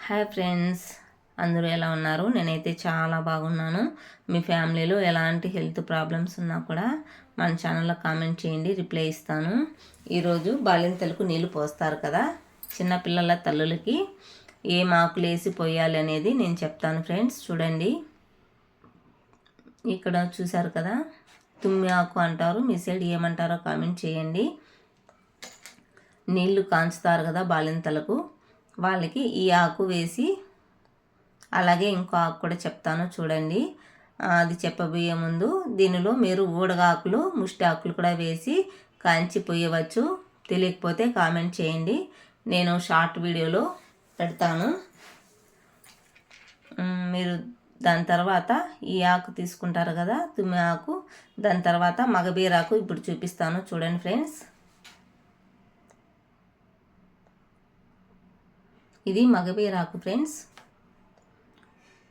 Hi friends, అందరూ ఎలా ఉన్నారు? నేనైతే చాలా బాగున్నాను. మీ ఫ్యామిలీలో ఎలాంటి హెల్త్ ప్రాబ్లమ్స్ ఉన్నా కూడా మన ఛానల్లో కామెంట్ చేయండి, రిప్లై ఇస్తాను. ఈరోజు బాలింతలకు నీళ్ళు పోస్తారు కదా, చిన్నపిల్లల తల్లులకి ఏం ఆకులు వేసి పోయాలి అనేది నేను చెప్తాను ఫ్రెండ్స్. చూడండి, ఇక్కడ చూసారు కదా, తుమ్మి ఆకు అంటారు, మీ సైడ్ ఏమంటారో కామెంట్ చేయండి. నీళ్లు కాంచుతారు కదా బాలింతలకు, వాళ్ళకి ఈ ఆకు వేసి, అలాగే ఇంకో ఆకు కూడా చెప్తాను చూడండి. అది చెప్పబోయే ముందు దీనిలో మీరు ఊడగాకులు, ముష్టి ఆకులు కూడా వేసి కాంచి పోయవచ్చు. తెలియకపోతే కామెంట్ చేయండి, నేను షార్ట్ వీడియోలో పెడతాను. మీరు దాని తర్వాత ఈ ఆకు తీసుకుంటారు కదా, తుమ్మి ఆకు, దాని తర్వాత మగబీరాకు ఇప్పుడు చూపిస్తాను చూడండి ఫ్రెండ్స్. ఇది మగబీరాకు ఫ్రెండ్స్.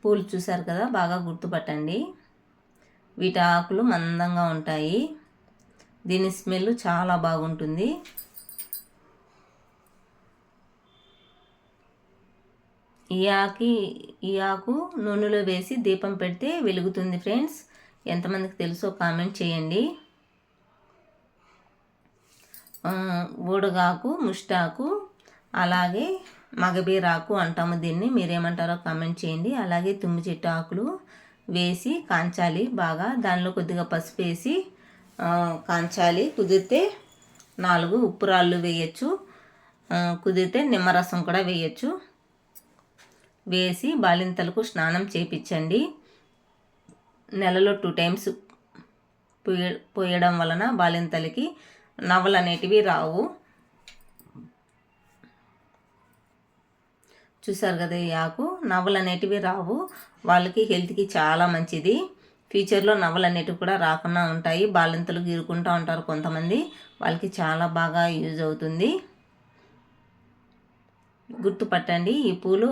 పూలు చూసారు కదా, బాగా గుర్తుపట్టండి. వీటి ఆకులు మందంగా ఉంటాయి, దీని స్మెల్ చాలా బాగుంటుంది. ఈ ఆకు నూనెలో వేసి దీపం పెడితే వెలుగుతుంది ఫ్రెండ్స్. ఎంతమందికి తెలుసో కామెంట్ చేయండి. ఊడగాకు, ముష్టాకు, అలాగే మగబీరాకు అంటాము దీన్ని, మీరేమంటారో కామెంట్ చేయండి. అలాగే తుమ్మి చెట్టు ఆకులు వేసి కాంచాలి బాగా, దానిలో కొద్దిగా పసుపు వేసి కాంచాలి. కుదిరితే 4 ఉప్పు రాళ్ళు వేయచ్చు, కుదిరితే నిమ్మరసం కూడా వేయచ్చు. వేసి బాలింతలకు స్నానం చేయించండి. నెలలో 2 టైమ్స్ పోయడం వలన బాలింతలకి నవ్వలు అనేటివి రావు. చూసారు కదా, ఈ ఆకు నవ్వలు అనేటివి రావు, వాళ్ళకి హెల్త్కి చాలా మంచిది. ఫ్యూచర్లో నవ్వలు అనేటివి కూడా రాకుండా ఉంటాయి. బాలింతలు గీరుకుంటూ ఉంటారు కొంతమంది, వాళ్ళకి చాలా బాగా యూజ్ అవుతుంది. గుర్తుపట్టండి, ఈ పూలు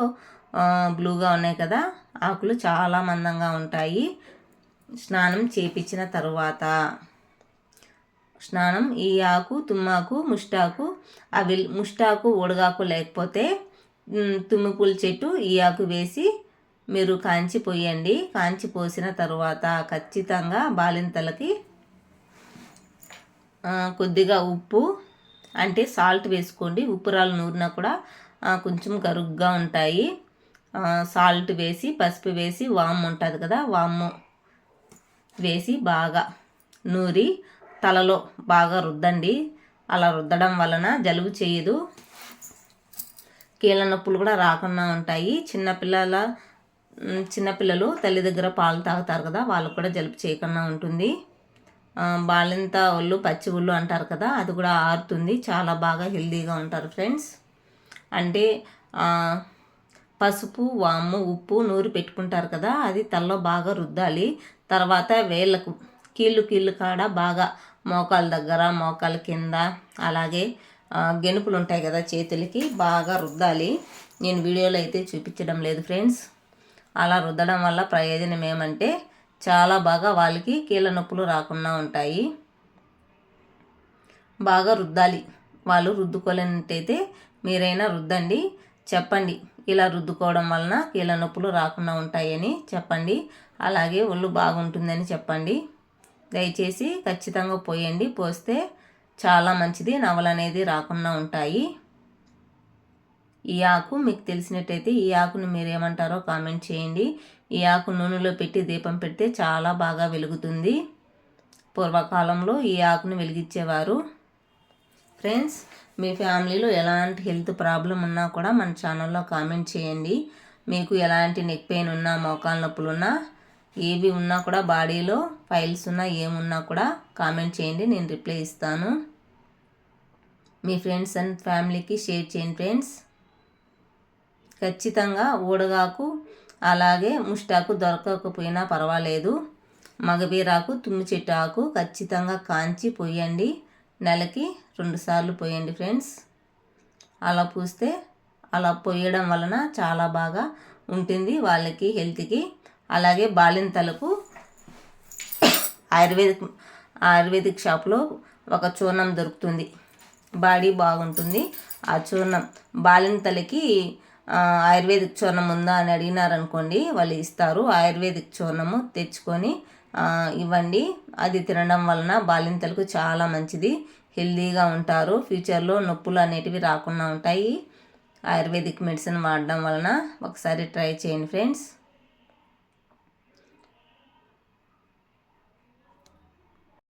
బ్లూగా ఉన్నాయి కదా, ఆకులు చాలా మందంగా ఉంటాయి. స్నానం చేయించిన తరువాత ఈ ఆకు, తుమ్మాకు, ముష్టాకు, అవి ముష్టాకు ఊడగాకు లేకపోతే తుమ్మిపూల చెట్టు ఈ ఆకు వేసి మీరు కాంచి పోయండి. కాంచి పోసిన తరువాత ఖచ్చితంగా బాలింతలకి కొద్దిగా ఉప్పు, అంటే సాల్ట్ వేసుకోండి. ఉప్పురాలు నూరినా కూడా కొంచెం గరుగ్గా ఉంటాయి. సాల్ట్ వేసి, పసుపు వేసి, వాము ఉంటుంది కదా, వాము వేసి బాగా నూరి తలలో బాగా రుద్దండి. అలా రుద్దడం వలన జలుబు చేయదు, కీళ్ళ నొప్పులు కూడా రాకుండా ఉంటాయి. చిన్నపిల్లలు తల్లి దగ్గర పాలు తాగుతారు కదా, వాళ్ళకు కూడా జలుబు చేయకుండా ఉంటుంది. బాలింత ఒళ్ళు పచ్చి ఒళ్ళు అంటారు కదా, అది కూడా ఆరుతుంది, చాలా బాగా హెల్తీగా ఉంటారు ఫ్రెండ్స్. అంటే పసుపు, వాము, ఉప్పు నూరి పెట్టుకుంటారు కదా, అది తలలో బాగా రుద్దాలి. తర్వాత వేళ్ళకు కీళ్ళు కాడ బాగా, మోకాల దగ్గర, మోకాల కింద, అలాగే గెనుపులు ఉంటాయి కదా చేతులకి, బాగా రుద్దాలి. నేను వీడియోలో అయితే చూపించడం లేదు ఫ్రెండ్స్. అలా రుద్దడం వల్ల ప్రయోజనం ఏమంటే చాలా బాగా వాళ్ళకి కీళ్ళ నొప్పులు రాకుండా ఉంటాయి. బాగా రుద్దాలి. వాళ్ళు రుద్దుకోలేనట్టయితే మీరైనా రుద్దండి, చెప్పండి ఇలా రుద్దుకోవడం వలన కీళ్ళ నొప్పులు రాకుండా ఉంటాయని చెప్పండి. అలాగే ఒళ్ళు బాగుంటుందని చెప్పండి. దయచేసి ఖచ్చితంగా పోయండి, పోస్తే చాలా మంచిది, నవలు అనేది రాకుండా ఉంటాయి. ఈ ఆకు మీకు తెలిసినట్టయితే ఈ ఆకును మీరేమంటారో కామెంట్ చేయండి. ఈ ఆకు నూనెలో పెట్టి దీపం పెడితే చాలా బాగా వెలుగుతుంది. పూర్వకాలంలో ఈ ఆకును వెలిగించేవారు. ఫ్రెండ్స్, మీ ఫ్యామిలీలో ఎలాంటి హెల్త్ ప్రాబ్లం ఉన్నా కూడా మన ఛానల్లో కామెంట్ చేయండి. మీకు ఎలాంటి నెక్ పెయిన్ ఉన్నా, మోకాల నొప్పులు ఉన్నా, ఏవి ఉన్నా కూడా, బాడీలో ఫైల్స్ ఉన్నా, ఏమున్నా కూడా కామెంట్ చేయండి, నేను రిప్లై ఇస్తాను. మీ ఫ్రెండ్స్ అండ్ ఫ్యామిలీకి షేర్ చేయండి ఫ్రెండ్స్. ఖచ్చితంగా ఊడగాకు, అలాగే ముష్టాకు దొరకకపోయినా పర్వాలేదు, మగబీరాకు, తుమ్మి చెట్టు ఆకు ఖచ్చితంగా కాంచి పోయండి. నెలకి 2 సార్లు పోయండి ఫ్రెండ్స్. అలా పూస్తే, అలా పోయడం వలన చాలా బాగా ఉంటుంది వాళ్ళకి హెల్త్కి. అలాగే బాలింతలకు ఆయుర్వేదిక్ షాప్లో ఒక చూర్ణం దొరుకుతుంది, బాడీ బాగుంటుంది. ఆ చూర్ణం బాలింతలకి ఆయుర్వేదిక్ చూర్ణం ఉందా అని అడిగినారనుకోండి, వాళ్ళు ఇస్తారు. ఆయుర్వేదిక్ చూర్ణము తెచ్చుకొని ఇవ్వండి. అది తినడం వలన బాలింతలకు చాలా మంచిది, హెల్దీగా ఉంటారు. ఫ్యూచర్లో నొప్పులు అనేటివి రాకుండా ఉంటాయి ఆయుర్వేదిక్ మెడిసిన్ వాడడం వలన. ఒకసారి ట్రై చేయండి ఫ్రెండ్స్.